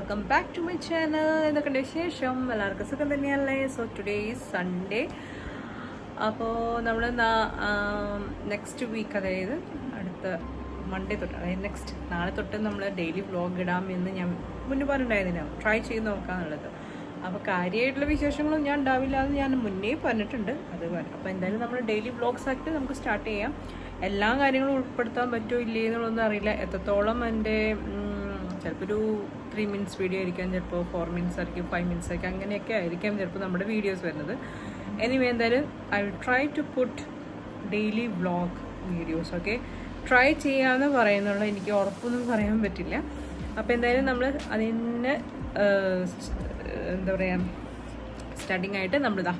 Welcome back to my channel. എന്തൊക്കെയുണ്ട് വിശേഷം? എല്ലാവർക്കും സുഖം തന്നെയല്ലേ? So today is Sunday. അപ്പോൾ നമ്മൾ നെക്സ്റ്റ് വീക്ക്, അതായത് അടുത്ത മൺഡേ തൊട്ട്, അതായത് നാളെ തൊട്ട് നമ്മൾ ഡെയിലി വ്ളോഗ് ഇടാമെന്ന് ഞാൻ മുന്നേ പറഞ്ഞിട്ടുണ്ടായിരുന്നില്ല. ട്രൈ ചെയ്ത് നോക്കാമെന്നുള്ളത്. അപ്പോൾ കാര്യമായിട്ടുള്ള വിശേഷങ്ങളും ഞാൻ ഉണ്ടാവില്ല എന്ന് ഞാൻ മുന്നേ പറഞ്ഞിട്ടുണ്ട്. അപ്പോൾ എന്തായാലും നമ്മൾ ഡെയിലി വ്ളോഗ്സ് ആയിട്ട് നമുക്ക് സ്റ്റാർട്ട് ചെയ്യാം. എല്ലാ കാര്യങ്ങളും ഉൾപ്പെടുത്താൻ പറ്റുമോ ഇല്ലേ എന്നുള്ളതൊന്നും അറിയില്ല. എത്രത്തോളം എൻ്റെ ചിലപ്പോൾ ഒരു 3 minutes വീഡിയോ ആയിരിക്കാം, ചിലപ്പോൾ 4 minutes ആയിരിക്കും, 5 minutes ആയിരിക്കും, അങ്ങനെയൊക്കെ ആയിരിക്കാം ചിലപ്പോൾ നമ്മുടെ വീഡിയോസ് വരുന്നത്. എനിവേ, എന്തായാലും I will try to put daily vlog videos. Okay, try ചെയ്യാമെന്ന് പറയുന്നുള്ള, എനിക്ക് ഉറപ്പൊന്നും പറയാൻ പറ്റില്ല. അപ്പോൾ എന്തായാലും നമ്മൾ അതിന് എന്താ പറയുക, സ്റ്റാർട്ടിങ് ആയിട്ട് നമ്മളിതാ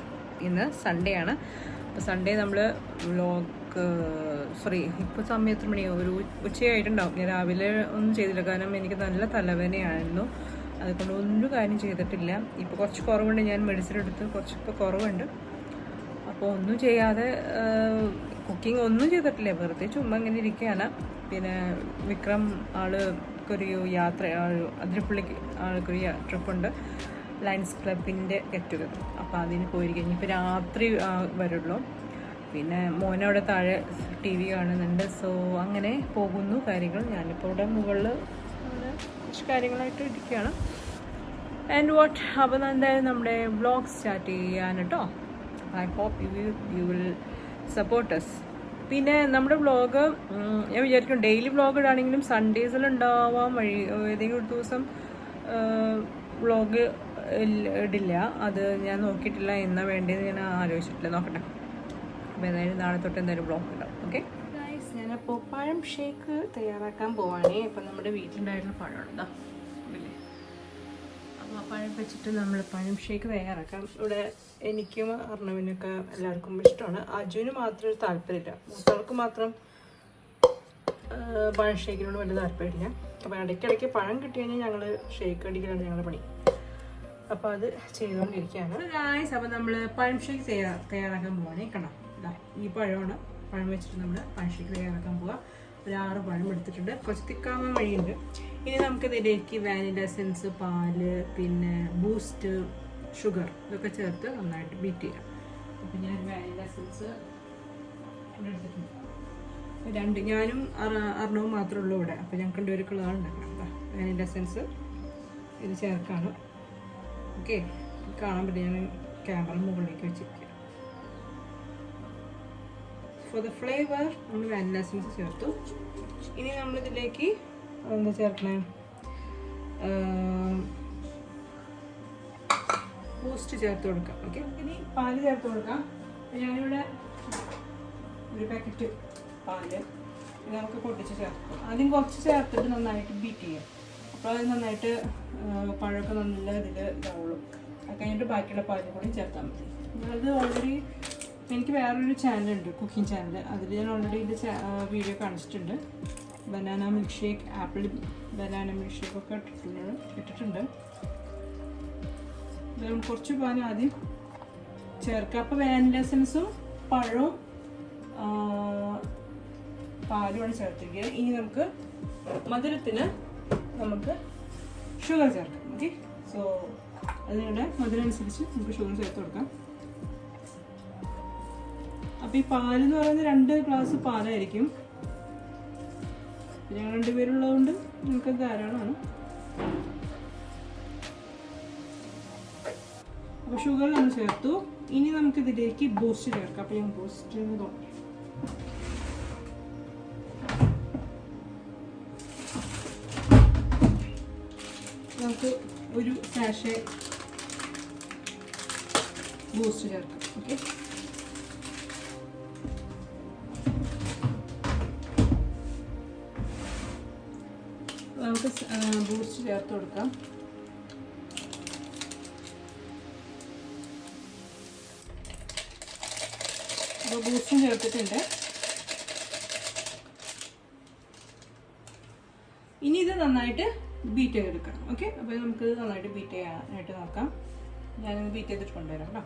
ഇന്ന് സൺഡേ ആണ്. അപ്പോൾ സൺഡേ നമ്മൾ വ്ളോഗ് ഇപ്പോൾ സമയം എത്ര മണിയോ, ഒരു ഉച്ചയായിട്ടുണ്ടാവും. ഞാൻ രാവിലെ ഒന്നും ചെയ്തില്ല, കാരണം എനിക്ക് നല്ല തലവേദനയായിരുന്നു. അതുകൊണ്ട് ഒന്നും കാര്യം ചെയ്തിട്ടില്ല. ഇപ്പോൾ കുറച്ച് കുറവുണ്ട്, ഞാൻ മെഡിസിൻ എടുത്ത് കുറച്ചിപ്പോൾ കുറവുണ്ട്. അപ്പോൾ ഒന്നും ചെയ്യാതെ കുക്കിംഗ് ഒന്നും ചെയ്തിട്ടില്ല, വെറുതെ ചുമ്മാ ഇങ്ങനെ ഇരിക്കുകയാണ്. പിന്നെ വിക്രം ആൾക്കൊരു യാത്ര, അതിരപ്പള്ളിക്ക് ആൾക്കൊരു ട്രിപ്പുണ്ട്, ലയൺസ് ക്ലബിൻ്റെ ഗെറ്റ് ടുഗദർ. അപ്പോൾ അതിന് പോയിരിക്കും. ഇനിയിപ്പോൾ രാത്രി വരുള്ളൂ. പിന്നെ മോനവിടെ താഴെ TV കാണുന്നുണ്ട്. സോ അങ്ങനെ പോകുന്നു കാര്യങ്ങൾ. ഞാനിപ്പോൾ ഇവിടെ മുകളിൽ അങ്ങനെ കുറച്ച് കാര്യങ്ങളായിട്ട് ഇരിക്കുകയാണ്. ആൻഡ് വാട്ട്, അപ്പോൾ എന്തായാലും നമ്മുടെ വ്ളോഗ് സ്റ്റാർട്ട് ചെയ്യാൻ കേട്ടോ. I hope you will support us. പിന്നെ നമ്മുടെ വ്ളോഗ് ഞാൻ വിചാരിക്കും ഡെയിലി വ്ളോഗ് ഇടാണെങ്കിലും സൺഡേസിൽ ഉണ്ടാവാൻ വഴി, ഏതെങ്കിലും ഒരു ദിവസം വ്ളോഗ് ഇടില്ല. അത് ഞാൻ നോക്കിയിട്ടില്ല, എന്നാ വേണ്ടതെന്ന് ഞാൻ ആലോചിച്ചിട്ടില്ല, നോക്കട്ടെ. അപ്പോൾ എന്തായാലും നാളെ തൊട്ട് എന്തായാലും വ്ളോഗ് ഉണ്ടാവും. ഓക്കെ ഗൈസ്, ഞാനപ്പോൾ പഴം ഷേക്ക് തയ്യാറാക്കാൻ പോവാണേ. ഇപ്പം നമ്മുടെ വീട്ടിലുണ്ടായിരുന്ന പഴമുണ്ടോ ഇല്ലേ, അപ്പോൾ ആ പഴം വെച്ചിട്ട് നമ്മൾ പഴം ഷേക്ക് തയ്യാറാക്കാം. ഇവിടെ എനിക്കും അർണവിനൊക്കെ എല്ലാവർക്കും ഇഷ്ടമാണ്. അജുവിന് മാത്രം ഒരു താല്പര്യമില്ല, മൂത്തവർക്ക് മാത്രം പഴം ഷേക്കിനോട് വലിയ താല്പര്യമില്ല. അപ്പോൾ ഇടയ്ക്കിടയ്ക്ക് പഴം കിട്ടി കഴിഞ്ഞാൽ ഞങ്ങൾ ഷേക്ക് അടിക്കലാണ് ഞങ്ങളുടെ പണി. അപ്പോൾ അത് ചെയ്തുകൊണ്ടിരിക്കുകയാണ് ഗൈസ്. അപ്പോൾ നമ്മൾ പഴം ഷേക്ക് തയ്യാറാക്കാൻ പോവാണേ. കണ്ടോ, ഈ പഴമാണ്. പഴം വെച്ചിട്ട് നമ്മൾ പഴം ഷേക്ക് തയ്യാറാക്കാൻ പോവാം. ഒരു 6 പഴം എടുത്തിട്ടുണ്ട്. കുറച്ച് തിക്കാവാൻ വഴിയുണ്ട്. ഇനി നമുക്കിതിലേക്ക് വാനില എസൻസ്, പാല്, പിന്നെ ബൂസ്റ്റ്, ഷുഗർ ഇതൊക്കെ ചേർത്ത് നന്നായിട്ട് ബീറ്റ് ചെയ്യാം. അപ്പോൾ ഞാൻ വാനില എസൻസ് എടുത്തിട്ടുണ്ട്. ഞാനും അർണവും മാത്രമേ ഉള്ളൂ ഇവിടെ. അപ്പോൾ ഞങ്ങൾക്ക് 2 പേർക്കുള്ള ആളുണ്ടാക്കണം. വാനില എസൻസ് ഇത് ചേർക്കാണ്. ഓക്കെ, കാണാൻ പറ്റും, ഞാൻ ക്യാമറ മുകളിലേക്ക് വെച്ചിരിക്കുക. ഫോർ ദ ഫ്ലേവർ നമ്മൾ വാനില എസൻസ് ചേർത്തു. ഇനി നമ്മളിതിലേക്ക് എന്താ ചേർക്കണേ, ബൂസ്റ്റ് ചേർത്ത് കൊടുക്കാം. ഓക്കെ, ഇനി പാല് ചേർത്ത് കൊടുക്കാം. ഞാനിവിടെ ഒരു പാക്കറ്റ് പാല് നമുക്ക് പൊട്ടിച്ച് ചേർക്കാം. ആദ്യം കുറച്ച് ചേർത്തിട്ട് നന്നായിട്ട് ബീറ്റ് ചെയ്യാം. അപ്പോൾ അത് നന്നായിട്ട് പഴമൊക്കെ നല്ല ഇതിൽ ഇതാവുള്ളൂ. അത് കഴിഞ്ഞിട്ട് ബാക്കിയുള്ള പാലും കൂടി ചേർത്താൽ മതി. അത് ഓൾറെഡി എനിക്ക് വേറൊരു ചാനലുണ്ട്, കുക്കിംഗ് ചാനൽ. അതിൽ ഞാൻ ഓൾറെഡി ഇത് വീഡിയോ കാണിച്ചിട്ടുണ്ട്. Banana milkshake, apple banana milk ഷേക്കൊക്കെ ഇട്ടിട്ടുണ്ട്. കുറച്ച് പാൽ ആദ്യം ചേർക്കാം. അപ്പോൾ വാനില എസൻസും പഴവും പാലുമാണ് ചേർത്തിരിക്കുക. ഇനി നമുക്ക് മധുരത്തിന് നമുക്ക് ഷുഗർ ചേർക്കാം. ഓക്കെ, സോ അതിനുള്ള മധുരം അനുസരിച്ച് നമുക്ക് ഷുഗർ ചേർത്ത് കൊടുക്കാം. അപ്പോൾ ഈ പാലെന്ന് പറയുന്നത് 2 ഗ്ലാസ് പാലായിരിക്കും. ഞങ്ങൾ 2 പേരുള്ളതുകൊണ്ട് നമുക്ക് ധാരാളമാണ്. അപ്പോൾ ഷുഗർ നമ്മൾ ചേർത്തു. ഇനി നമുക്കിതിലേക്ക് ബൂസ്റ്റ് ചേർക്കാം. അപ്പോൾ ഞാൻ ബൂസ്റ്റ് നോക്കാം. നമുക്ക് ഒരു സാഷേ ബൂസ്റ്റ് ചേർക്കാം. ഓക്കെ, നമുക്ക് ബൂസ്റ്റ് ചേർത്ത് കൊടുക്കാം. അപ്പോൾ ബൂസ്റ്റും ചേർത്തിട്ടുണ്ട്. ഇനി ഇത് നന്നായിട്ട് ബീറ്റ് ചെയ്തെടുക്കണം. ഓക്കെ, അപ്പോൾ നമുക്ക് നന്നായിട്ട് ബീറ്റ് ചെയ്യാനായിട്ട് നോക്കാം. ഞാനത് ബീറ്റ് ചെയ്തിട്ട് കൊണ്ടുവരാം കേട്ടോ.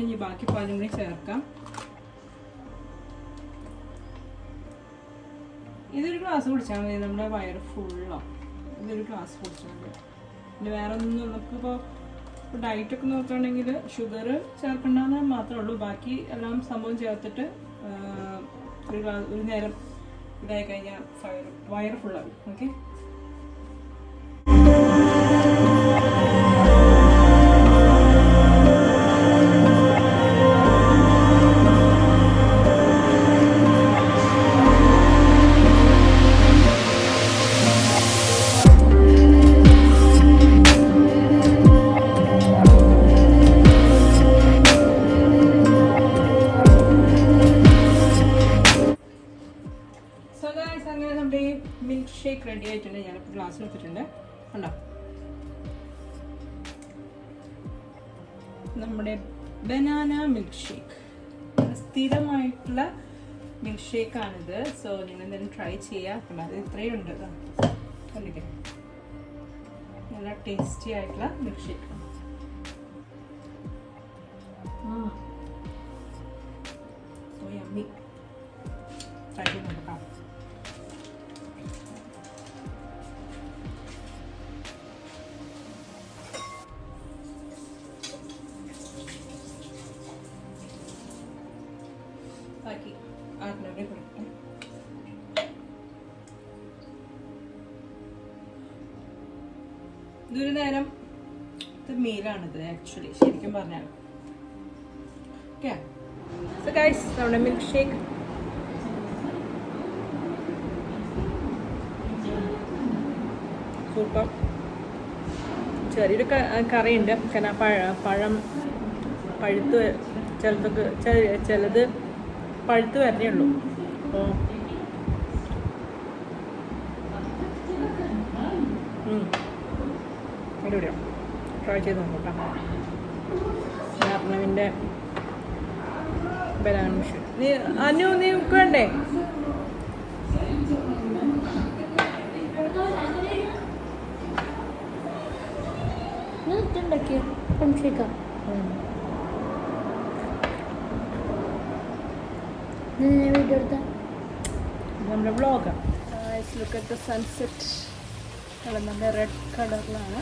ഇനി ബാക്കി പാലും കൂടി ചേർക്കാം. ഇതൊരു ഗ്ലാസ് കുടിച്ചാൽ മതി, നമ്മുടെ വയറ് ഫുള്ളാവും. ഇതൊരു ഗ്ലാസ് കുടിച്ചാൽ മതി. പിന്നെ വേറെ ഒന്നും നമുക്കിപ്പോൾ ഡയറ്റൊക്കെ നോക്കുകയാണെങ്കിൽ ഷുഗർ ചേർക്കണ്ടെന്ന് മാത്രമേ ഉള്ളൂ. ബാക്കി എല്ലാം സംഭവം ചേർത്തിട്ട് ഒരു നേരം ഇതായി കഴിഞ്ഞാൽ വയറ് ഫുള്ളാവും. ഓക്കെ, അങ്ങനെ നമ്മുടെ ഈ മിൽക്ക് ഷേക്ക് റെഡി ആയിട്ടുണ്ട്. ഞാനിപ്പോൾ ഗ്ലാസ്സിൽ വെച്ചിട്ടുണ്ട്. കണ്ടോ, നമ്മുടെ ബനാന മിൽക്ക് ഷേക്ക്, സ്ഥിരമായിട്ടുള്ള മിൽക്ക് ഷേക്കാണിത്. സോ നിങ്ങൾ എന്തായാലും ട്രൈ ചെയ്യുക. അത് ഇത്രയും ഉണ്ട്, കണ്ടില്ലേ, നല്ല ടേസ്റ്റി ആയിട്ടുള്ള milk shake. So yummy, try ചെയ്ത് നോക്കാം. ബാക്കി ആറിനോടെ കൊടുക്കാം. ഇതൊരു നേരം മീലാണിത് ആക്ച്വലി, ശരിക്കും പറഞ്ഞാൽ. ഓക്കെ, സോ ഗൈസ്, നമ്മുടെ മിൽക്ക് ഷേക്ക് സൂപ്പർ. ചെറിയൊരു കറിയുണ്ട്, കാരണം പഴം പഴുത്ത് ചിലത് പഴുത്ത് വരണേ ഉള്ളൂ. അപ്പോൾ അടിപൊളിയാണ്, ട്രൈ ചെയ്ത് നോക്കാം. ആർണവിൻ്റെ ബനാന മിഷൻ. നീ വേണ്ടേ? നമ്മുടെ vlog look at the sunset. നല്ല റെഡ് കളറിലാണ്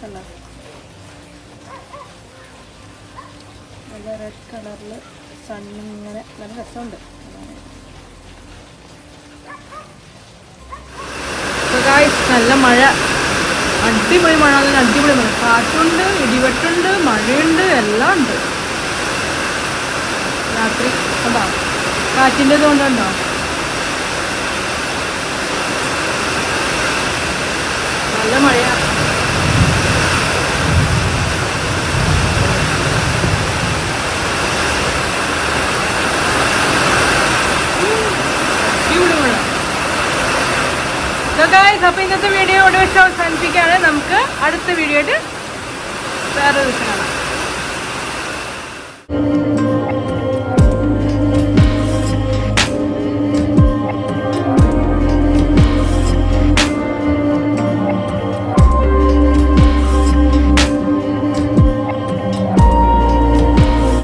കളർ, നല്ല റെഡ് കളറിൽ സണ്ണിങ്ങനെ നല്ല രസമുണ്ട്. നല്ല മഴ, അടിപൊളി മഴ, നല്ല അടിപൊളി മഴ. കാറ്റുണ്ട്, ഇടിവെട്ടുണ്ട്, മഴയുണ്ട്, എല്ലാം ഉണ്ട്. രാത്രി കണ്ടോ കാറ്റിൻ്റെ കൊണ്ടുണ്ടോ? നല്ല മഴയാണ്. അപ്പോൾ ഇന്നത്തെ വീഡിയോ ഇവിടെ വെച്ച് അവസാനിപ്പിക്കുകയാണ്. നമുക്ക് അടുത്ത വീഡിയോ ആയിട്ട് വേറെ ദിവസം കാണാം.